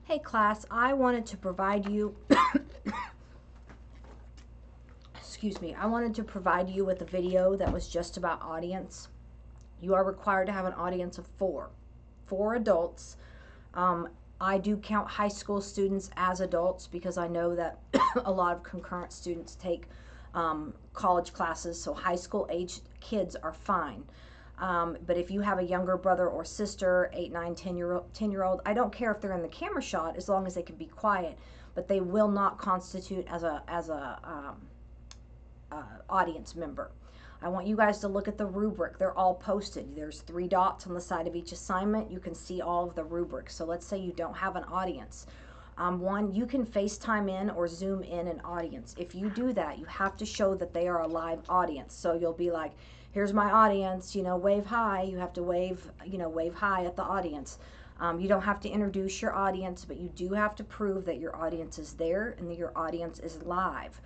Hey class, I wanted to provide you, excuse me, I wanted to provide you with a video that was just about audience. You are required to have an audience of four adults. I do count high school students as adults because I know that a lot of concurrent students take college classes, so high school age kids are fine. But if you have a younger brother or sister, 8, 9, 10-year-old, I don't care if they're in the camera shot as long as they can be quiet, but they will not constitute as a audience member. I want you guys to look at the rubric. They're all posted. There's 3 dots on the side of each assignment. You can see all of the rubrics. So let's say you don't have an audience. One, you can FaceTime in or Zoom in an audience. If you do that, you have to show that they are a live audience. So you'll be like, here's my audience, wave hi. You have to wave, wave hi at the audience. You don't have to introduce your audience, but you do have to prove that your audience is there and that your audience is live.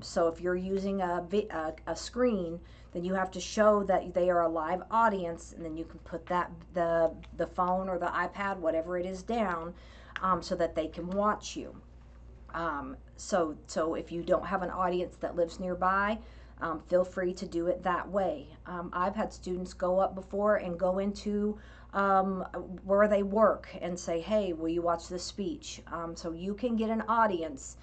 So if you're using a screen, then you have to show that they are a live audience, and then you can put the phone or the iPad, whatever it is, down so that they can watch you. So if you don't have an audience that lives nearby, feel free to do it that way. I've had students go up before and go into where they work and say, hey, will you watch this speech? So you can get an audience.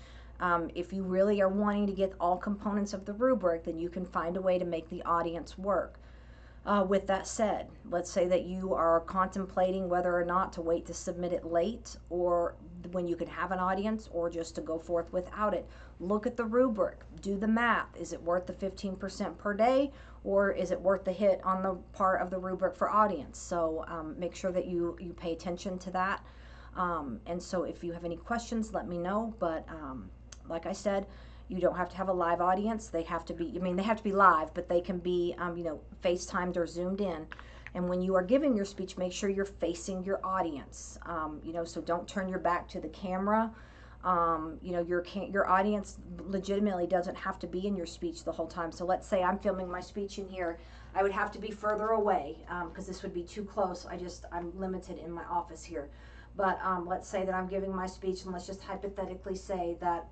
If you really are wanting to get all components of the rubric, then you can find a way to make the audience work. With that said, let's say that you are contemplating whether or not to wait to submit it late or when you can have an audience, or just to go forth without it. Look at the rubric, do the math. Is it worth the 15% per day, or is it worth the hit on the part of the rubric for audience? So make sure that you pay attention to that. And so if you have any questions, let me know. But like I said, you don't have to have a live audience. They have to be, they have to be live, but they can be, FaceTimed or Zoomed in. And when you are giving your speech, make sure you're facing your audience. So don't turn your back to the camera. Your audience legitimately doesn't have to be in your speech the whole time. So let's say I'm filming my speech in here. I would have to be further away because this would be too close. I'm limited in my office here. But let's say that I'm giving my speech, and let's just hypothetically say that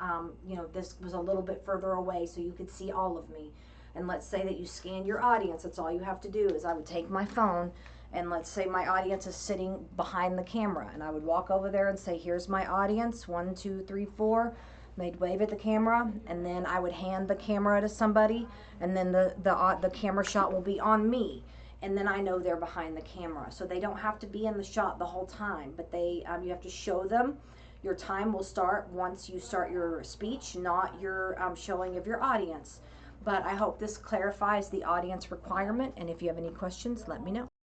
this was a little bit further away so you could see all of me. And let's say that you scan your audience. That's all you have to do. Is I would take my phone, and let's say my audience is sitting behind the camera, and I would walk over there and say, here's my audience, 1, 2, 3, 4. They'd wave at the camera, and then I would hand the camera to somebody, and then the camera shot will be on me. And then I know they're behind the camera. So they don't have to be in the shot the whole time, but you have to show them. Your time will start once you start your speech, not your showing of your audience. But I hope this clarifies the audience requirement, and if you have any questions, let me know.